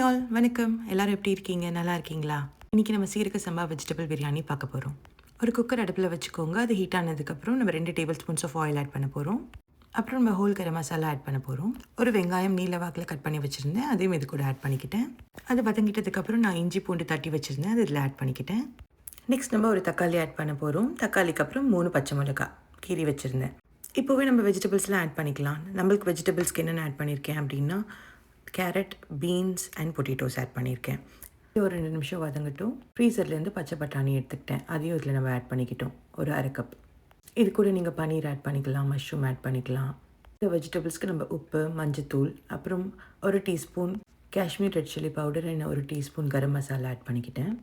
All வணக்கம். எல்லாரும் எப்படி இருக்கீங்க? நல்லா இருக்கீங்களா? இன்றைக்கி நம்ம சீரக சம்பா வெஜிடபிள் பிரியாணி பார்க்க போகிறோம். ஒரு குக்கர் அடுப்பில் வச்சுக்கோங்க. அது ஹீட் ஆனதுக்கப்புறம் நம்ம 2 tablespoons of oil add பண்ண போகிறோம். அப்புறம் நம்ம ஹோல் கரம் மசாலா ஆட் பண்ண போகிறோம். ஒரு வெங்காயம் நீல வாக்கில் கட் பண்ணி வச்சுருந்தேன், அதையும் இது கூட ஆட் பண்ணிக்கிட்டேன். அது வதங்கிட்டதுக்கப்புறம் நான் இஞ்சி பூண்டு தட்டி வச்சுருந்தேன், அது இதில் ஆட் பண்ணிக்கிட்டேன். நெக்ஸ்ட் நம்ம ஒரு தக்காளி ஆட் பண்ண போகிறோம். தக்காளிக்கு அப்புறம் 3 பச்சை மிளகாய் கீறி வச்சுருந்தேன். இப்போவே நம்ம வெஜிடபிள்ஸ்லாம் ஆட் பண்ணிக்கலாம். நம்மளுக்கு வெஜிடபிள்ஸ்க்கு என்னென்ன ஆட் பண்ணியிருக்கேன் அப்படின்னா, carrot, beans and potatoes add பண்ணியிருக்கேன். ஒரு 2 நிமிஷம் வதங்கட்டும். ஃப்ரீசர்லேருந்து பச்சை பட்டாணி எடுத்துக்கிட்டேன், அதையும் இதில் நம்ம ஆட் பண்ணிக்கிட்டோம். ஒரு அரை கப். இது கூட நீங்கள் பன்னீர் ஆட் பண்ணிக்கலாம், மஷ்ரூம் ஆட் பண்ணிக்கலாம். இந்த வெஜிடபிள்ஸ்க்கு நம்ம உப்பு, மஞ்சத்தூள், அப்புறம் ஒரு teaspoon Kashmir red chilli powder and ஒரு டீஸ்பூன் கரம் மசாலா ஆட் பண்ணிக்கிட்டேன்.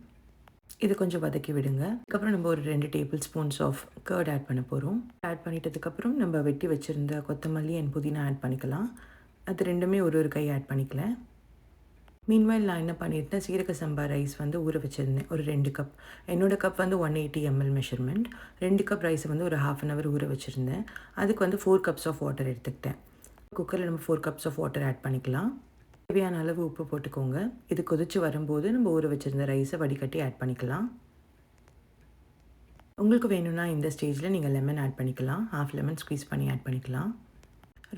இது கொஞ்சம் வதக்கி விடுங்க. அதுக்கப்புறம் நம்ம ஒரு 2 tablespoons of curd add பண்ண போகிறோம். ஆட் பண்ணிட்டதுக்கப்புறம் நம்ம வெட்டி வச்சுருந்த கொத்தமல்லி அண்ட் புதினா ஆட் பண்ணிக்கலாம். அது ரெண்டுமே ஒரு கை ஆட் பண்ணிக்கல. மீன்வைல் நான் என்ன பண்ணியிருந்தேன், சீரக சம்பா ரைஸ் ஊற வச்சுருந்தேன். ஒரு 2 கப். என்னோடய கப் 180 ml மெஷர்மெண்ட். 2 கப் ரைஸை ஒரு ½ அன் ஹவர் ஊற வச்சுருந்தேன். அதுக்கு 4 கப்ஸ் ஆஃப் வாட்டர் எடுத்துக்கிட்டேன். குக்கரில் நம்ம 4 கப்ஸ் ஆஃப் வாட்டர் ஆட் பண்ணிக்கலாம். தேவையான அளவு உப்பு போட்டுக்கோங்க. இது கொதித்து வரும்போது நம்ம ஊற வச்சுருந்த ரைஸை வடிகட்டி ஆட் பண்ணிக்கலாம். உங்களுக்கு வேணும்னா இந்த ஸ்டேஜில் நீங்கள் லெமன் ஆட் பண்ணிக்கலாம். ½ லெமன் ஸ்க்வீஸ் பண்ணி ஆட் பண்ணிக்கலாம்.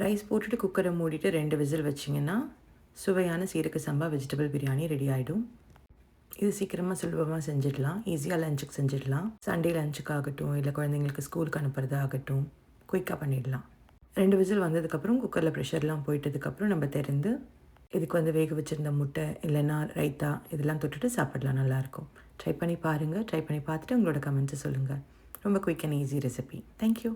ரைஸ் போட்டுட்டு குக்கரை மூடிட்டு 2 விசில் வச்சிங்கன்னா சுவையான சீரக சம்பா வெஜிடபிள் பிரியாணி ரெடி ஆகிடும். இது சீக்கிரமாக சுலபமாக செஞ்சிடலாம். ஈஸியாக லஞ்சுக்கு செஞ்சிடலாம். சண்டே லஞ்சுக்கு ஆகட்டும், இல்லை குழந்தைங்களுக்கு ஸ்கூலுக்கு அனுப்புறது ஆகட்டும், குயிக்காக பண்ணிடலாம். 2 விசில் வந்ததுக்கப்புறம் குக்கரில் ப்ரெஷர்லாம் போயிட்டதுக்கப்புறம் நம்ம திறந்து இதுக்கு வேக வச்சுருந்த முட்டை இல்லைன்னா ரைத்தா இதெல்லாம் தொட்டுட்டு சாப்பிடலாம். நல்லாயிருக்கும். ட்ரை பண்ணி பாருங்கள். ட்ரை பண்ணி பார்த்துட்டு உங்களோட கமெண்ட்ஸை சொல்லுங்கள். ரொம்ப quick and easy recipe. Thank you.